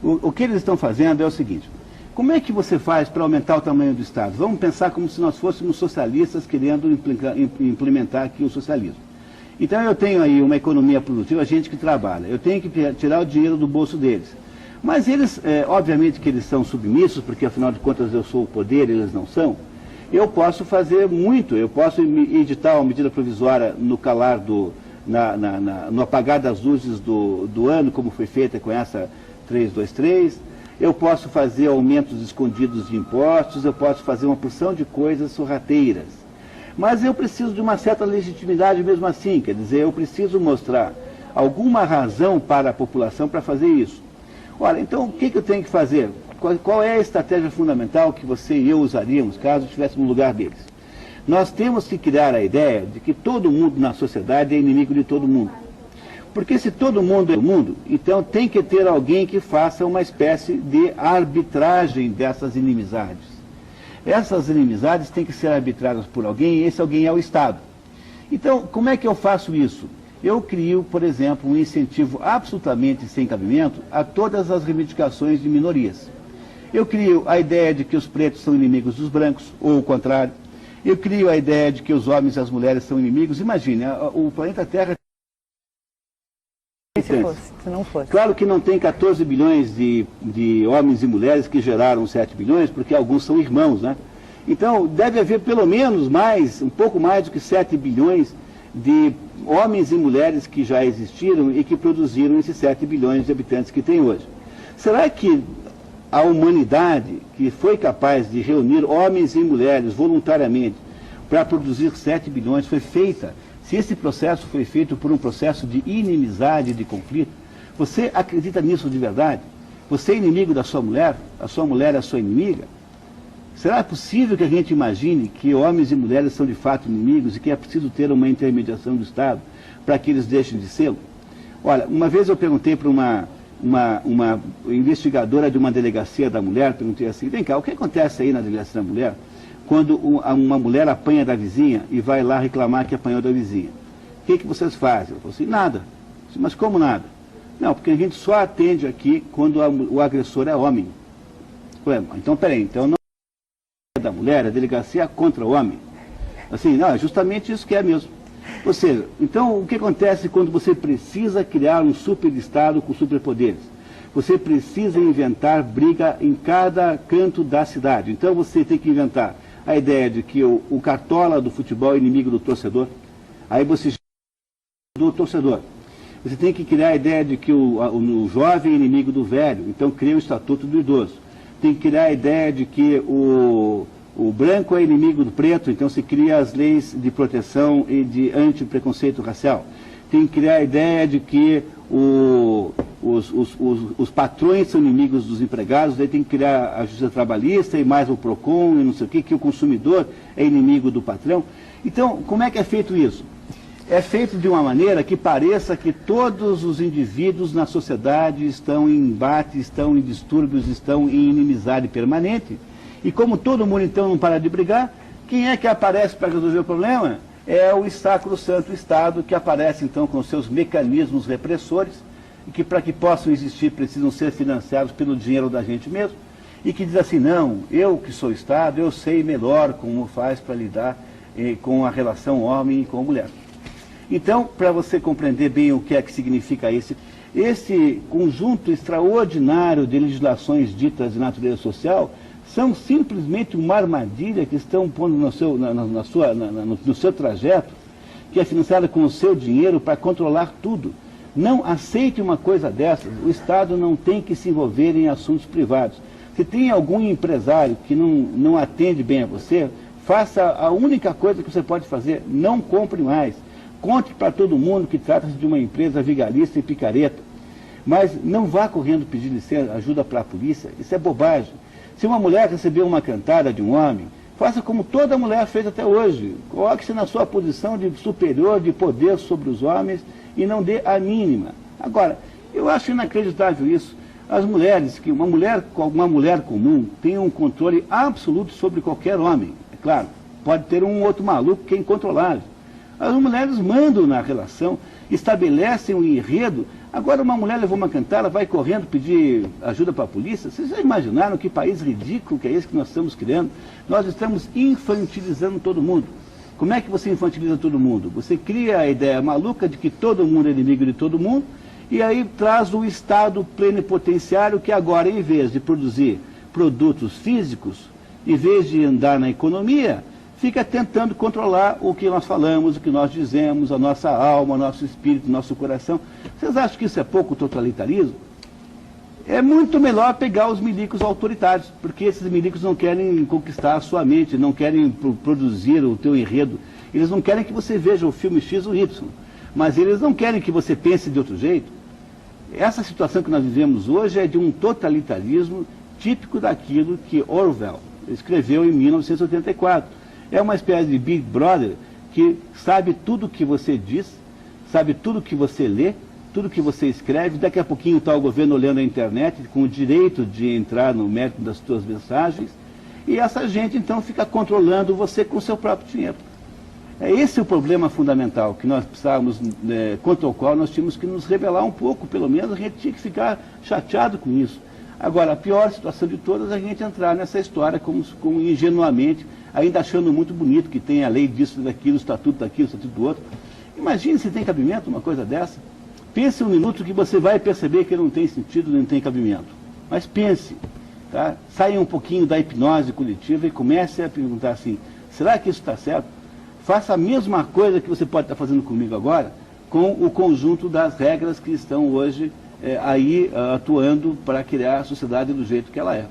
O que eles estão fazendo é o seguinte: como é que você faz para aumentar o tamanho do Estado? Vamos pensar como se nós fôssemos socialistas querendo implementar aqui o socialismo. Então eu tenho aí uma economia produtiva, gente que trabalha, eu tenho que tirar o dinheiro do bolso deles. Mas eles, obviamente que eles são submissos, porque afinal de contas eu sou o poder, eles não são. Eu posso fazer muito, eu posso editar uma medida provisória no calar no apagar das luzes do ano, como foi feita com essa 323, eu posso fazer aumentos escondidos de impostos, eu posso fazer uma porção de coisas sorrateiras. Mas eu preciso de uma certa legitimidade mesmo assim, quer dizer, eu preciso mostrar alguma razão para a população para fazer isso. Olha, então o que eu tenho que fazer? Qual é a estratégia fundamental que você e eu usaríamos caso estivéssemos no lugar deles? Nós temos que criar a ideia de que todo mundo na sociedade é inimigo de todo mundo. Porque se todo mundo é o mundo, então tem que ter alguém que faça uma espécie de arbitragem dessas inimizades. Essas inimizades têm que ser arbitradas por alguém, e esse alguém é o Estado. Então, como é que eu faço isso? Eu crio, por exemplo, um incentivo absolutamente sem cabimento a todas as reivindicações de minorias. Eu crio a ideia de que os pretos são inimigos dos brancos, ou o contrário. Eu crio a ideia de que os homens e as mulheres são inimigos. Imagine, o planeta Terra... Se não fosse. Claro que não tem 14 bilhões de homens e mulheres que geraram 7 bilhões, porque alguns são irmãos, né? Então, deve haver pelo menos um pouco mais do que 7 bilhões de homens e mulheres que já existiram e que produziram esses 7 bilhões de habitantes que tem hoje. Será que a humanidade, que foi capaz de reunir homens e mulheres voluntariamente para produzir 7 bilhões, foi feita? Se esse processo foi feito por um processo de inimizade, de conflito, você acredita nisso de verdade? Você é inimigo da sua mulher? A sua mulher é a sua inimiga? Será possível que a gente imagine que homens e mulheres são de fato inimigos e que é preciso ter uma intermediação do Estado para que eles deixem de ser? Olha, uma vez eu perguntei para uma investigadora de uma delegacia da mulher, perguntei assim: vem cá, o que acontece aí na delegacia da mulher quando uma mulher apanha da vizinha e vai lá reclamar que apanhou da vizinha? O que vocês fazem? Eu falei assim: nada. Eu disse, mas como nada? Não, porque a gente só atende aqui quando o agressor é homem. Ué, então peraí, então não é da mulher, a delegacia é contra o homem. Assim, não, é justamente isso que é mesmo. Ou seja, então o que acontece quando você precisa criar um superestado com superpoderes? Você precisa inventar briga em cada canto da cidade. Então você tem que inventar a ideia de que o cartola do futebol é inimigo do torcedor. Aí você do torcedor. Você tem que criar a ideia de que o jovem é inimigo do velho. Então cria o estatuto do idoso. Tem que criar a ideia de que o branco é inimigo do preto, então se cria as leis de proteção e de anti-preconceito racial. Tem que criar a ideia de que os patrões são inimigos dos empregados, daí tem que criar a justiça trabalhista e mais o PROCON e não sei o que o consumidor é inimigo do patrão. Então, como é que é feito isso? É feito de uma maneira que pareça que todos os indivíduos na sociedade estão em embate, estão em distúrbios, estão em inimizade permanente. E como todo mundo então não para de brigar, quem é que aparece para resolver o problema? É o sacrosanto Estado, que aparece então com seus mecanismos repressores, e que para que possam existir precisam ser financiados pelo dinheiro da gente mesmo, e que diz assim: não, eu que sou Estado, eu sei melhor como faz para lidar com a relação homem e com mulher. Então, para você compreender bem o que é que significa esse conjunto extraordinário de legislações ditas de natureza social, são simplesmente uma armadilha que estão pondo no seu trajeto, que é financiada com o seu dinheiro para controlar tudo. Não aceite uma coisa dessas. O Estado não tem que se envolver em assuntos privados. Se tem algum empresário que não atende bem a você, faça a única coisa que você pode fazer: não compre mais. Conte para todo mundo que trata-se de uma empresa vigarista e picareta. Mas não vá correndo pedir licença, ajuda para a polícia. Isso é bobagem. Se uma mulher recebeu uma cantada de um homem, faça como toda mulher fez até hoje. Coloque-se na sua posição de superior, de poder sobre os homens e não dê a mínima. Agora, eu acho inacreditável isso. As mulheres, que uma mulher comum tem um controle absoluto sobre qualquer homem. É claro, pode ter um outro maluco que é incontrolável. As mulheres mandam na relação, estabelecem um enredo Agora uma mulher levou uma cantada, ela vai correndo pedir ajuda para a polícia. Vocês já imaginaram que país ridículo que é esse que nós estamos criando? Nós estamos infantilizando todo mundo. Como é que você infantiliza todo mundo? Você cria a ideia maluca de que todo mundo é inimigo de todo mundo, e aí traz o Estado plenipotenciário que agora, em vez de produzir produtos físicos, em vez de andar na economia, fica tentando controlar o que nós falamos, o que nós dizemos, a nossa alma, o nosso espírito, o nosso coração. Vocês acham que isso é pouco totalitarismo? É muito melhor pegar os milicos autoritários, porque esses milicos não querem conquistar a sua mente, não querem produzir o teu enredo. Eles não querem que você veja o filme X ou Y, mas eles não querem que você pense de outro jeito. Essa situação que nós vivemos hoje é de um totalitarismo típico daquilo que Orwell escreveu em 1984. É uma espécie de Big Brother que sabe tudo o que você diz, sabe tudo o que você lê, tudo o que você escreve. Daqui a pouquinho está o governo olhando a internet com o direito de entrar no mérito das suas mensagens, e essa gente então fica controlando você com o seu próprio dinheiro. Esse é o problema fundamental que nós precisávamos, contra o qual nós tínhamos que nos rebelar um pouco, pelo menos a gente tinha que ficar chateado com isso. Agora, a pior situação de todas é a gente entrar nessa história como ingenuamente, ainda achando muito bonito que tem a lei disso, daquilo, o estatuto daquilo, o estatuto do outro. Imagine se tem cabimento uma coisa dessa. Pense um minuto que você vai perceber que não tem sentido, não tem cabimento. Mas pense, tá? Saia um pouquinho da hipnose coletiva e comece a perguntar assim, será que isso está certo? Faça a mesma coisa que você pode estar fazendo comigo agora, com o conjunto das regras que estão hoje aí atuando para criar a sociedade do jeito que ela é.